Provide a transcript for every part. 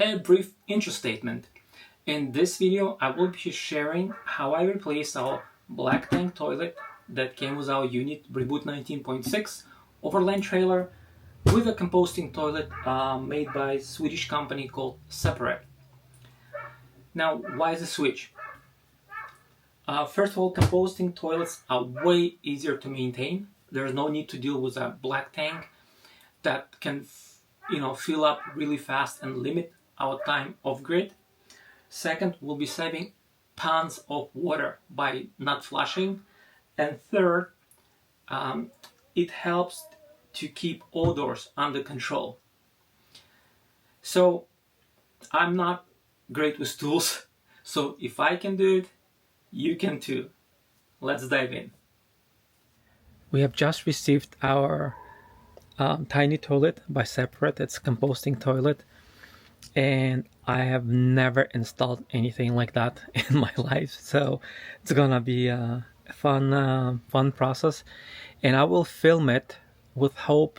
a brief intro statement. In this video, I will be sharing how I replaced our black tank toilet that came with our unit Reboot 19.6 overland trailer with a composting toilet made by a Swedish company called Separett. Now, why the switch? First of all, composting toilets are way easier to maintain. There's no need to deal with a black tank that can fill up really fast and limit our time off grid. Second, we'll be saving tons of water by not flushing. And third, it helps to keep odors under control. So I'm not great with tools, so if I can do it, you can too. Let's dive in. We have just received our tiny toilet by Separett. It's a composting toilet, and I have never installed anything like that in my life, so it's gonna be a fun process, and I will film it with hope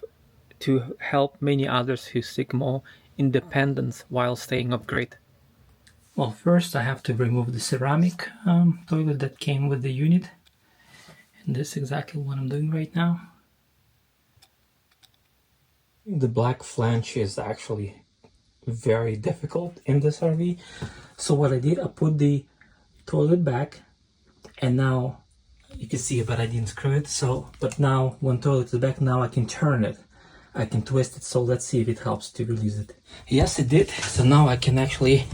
to help many others who seek more independence while staying off grid. Well, first I have to remove the ceramic toilet that came with the unit, and this is exactly what I'm doing right now. The black flange is actually very difficult in this RV, so what I did, I put the toilet back, and now you can see it, but I didn't screw it. But now when toilet is back, now I can turn it, I can twist it. So let's see if it helps to release it. Yes, it did. So now I can actually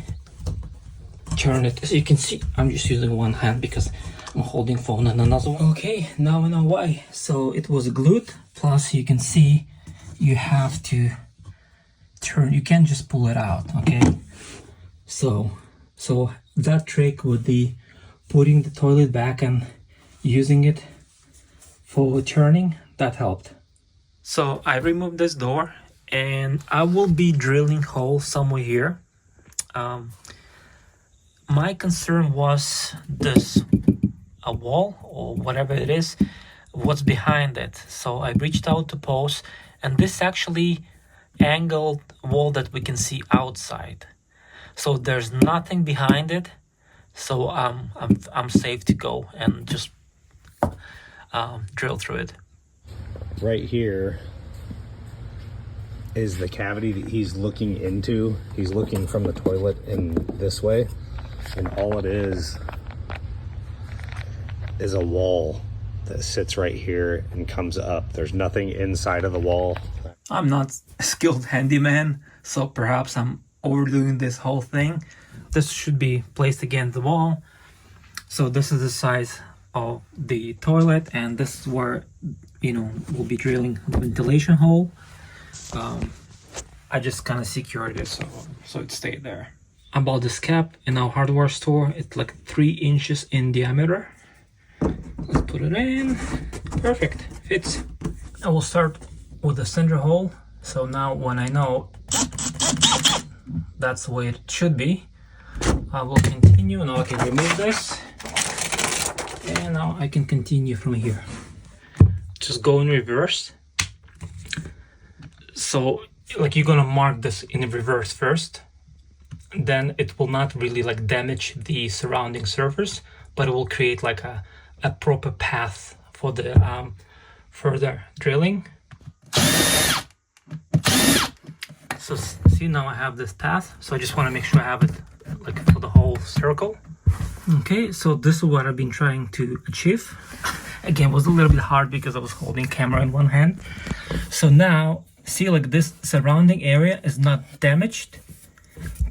turn it. As you can see, I'm just using one hand because I'm holding phone and another one. Okay, now I know why. So it was glued, plus you can see you have to turn, you can't just pull it out. Okay, so that trick with the putting the toilet back and using it for turning, that helped. So I removed this door, and I will be drilling holes somewhere here. My concern was this, a wall or whatever it is, what's behind it. So I reached out to pose, and this actually angled wall that we can see outside. So there's nothing behind it. So I'm safe to go and just drill through it. Right here is the cavity that he's looking into. He's looking from the toilet in this way, and all it is a wall that sits right here and comes up. There's nothing inside of the wall. I'm not a skilled handyman, so perhaps I'm overdoing this whole thing. This should be placed against the wall. So this is the size of the toilet, and this is where we'll be drilling the ventilation hole. I just kind of secured it so it stayed there. I bought this cap in our hardware store. It's like 3 inches in diameter. Let's put it in. Perfect, fits. I will start with the center hole. So now when I know that's the way it should be, I will continue. Now I can remove this, and now I can continue from here. Just go in reverse. So like you're gonna mark this in reverse first, then it will not really like damage the surrounding surface, but it will create like a proper path for the further drilling. So see, now I have this path, so I just want to make sure I have it like for the whole circle. Okay, so this is what I've been trying to achieve. Again, it was a little bit hard because I was holding camera in one hand. So now see, like this surrounding area is not damaged,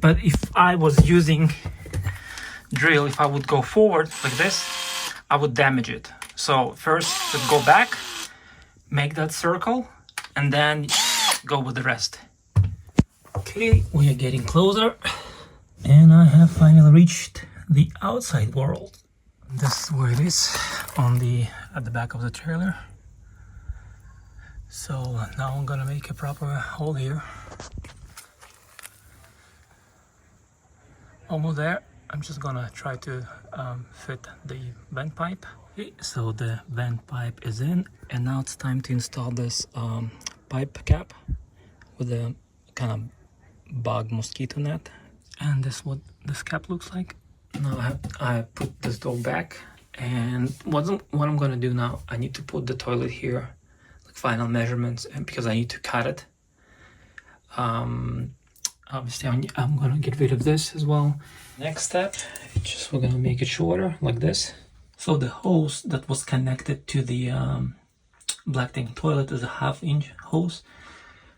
but if I was using drill, if I would go forward like this, I would damage it. So first let's go back, make that circle, and then go with the rest. Okay, we are getting closer, and I have finally reached the outside world. This is where it is at the back of the trailer. So now I'm gonna make a proper hole here. Almost there. I'm just gonna try to fit the vent pipe. Okay, so the vent pipe is in, and now it's time to install this pipe cap with a kind of bug mosquito net. And this is what this cap looks like. Now I put this door back, and what I'm gonna do now, I need to put the toilet here, like final measurements, and because I need to cut it. Obviously I'm gonna get rid of this as well. Next step, just we're gonna make it shorter like this. So the hose that was connected to the black tank toilet is a 1/2 inch hose.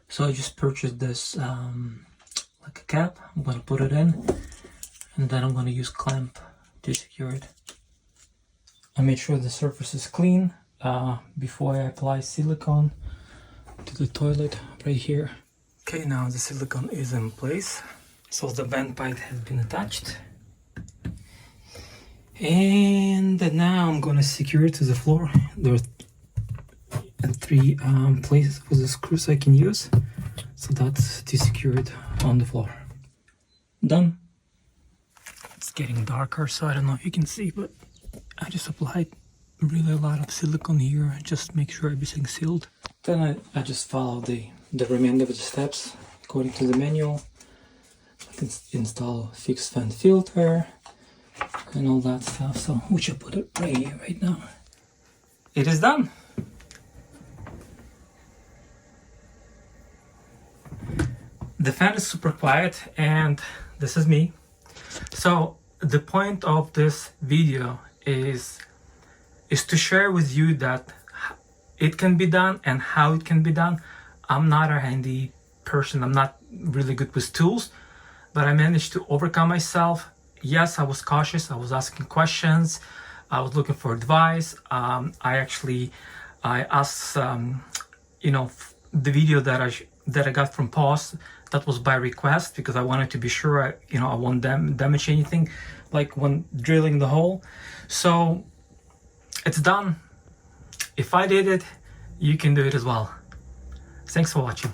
So I just purchased this like a cap. I'm gonna put it in, and then I'm gonna use clamp to secure it. I made sure the surface is clean before I apply silicone to the toilet right here. Okay, now the silicone is in place. So the vent pipe has been attached. And now I'm gonna secure it to the floor. There are 3 places for the screws I can use. So that's to secure it on the floor. Done. It's getting darker, so I don't know if you can see, but I just applied really a lot of silicone here, just make sure everything's sealed. Then I just follow the remainder of the steps according to the manual. I can install fixed fan filter and all that stuff, so we should put it right here, right now. It is done. The fan is super quiet, and this is me. So the point of this video is to share with you that it can be done and how it can be done. I'm not a handy person. I'm not really good with tools, but I managed to overcome myself. Yes, I was cautious. I was asking questions. I was looking for advice. I asked, the video that I got from Pause, that was by request, because I wanted to be sure I won't damage anything, like when drilling the hole. So it's done. If I did it, you can do it as well. Thanks for watching.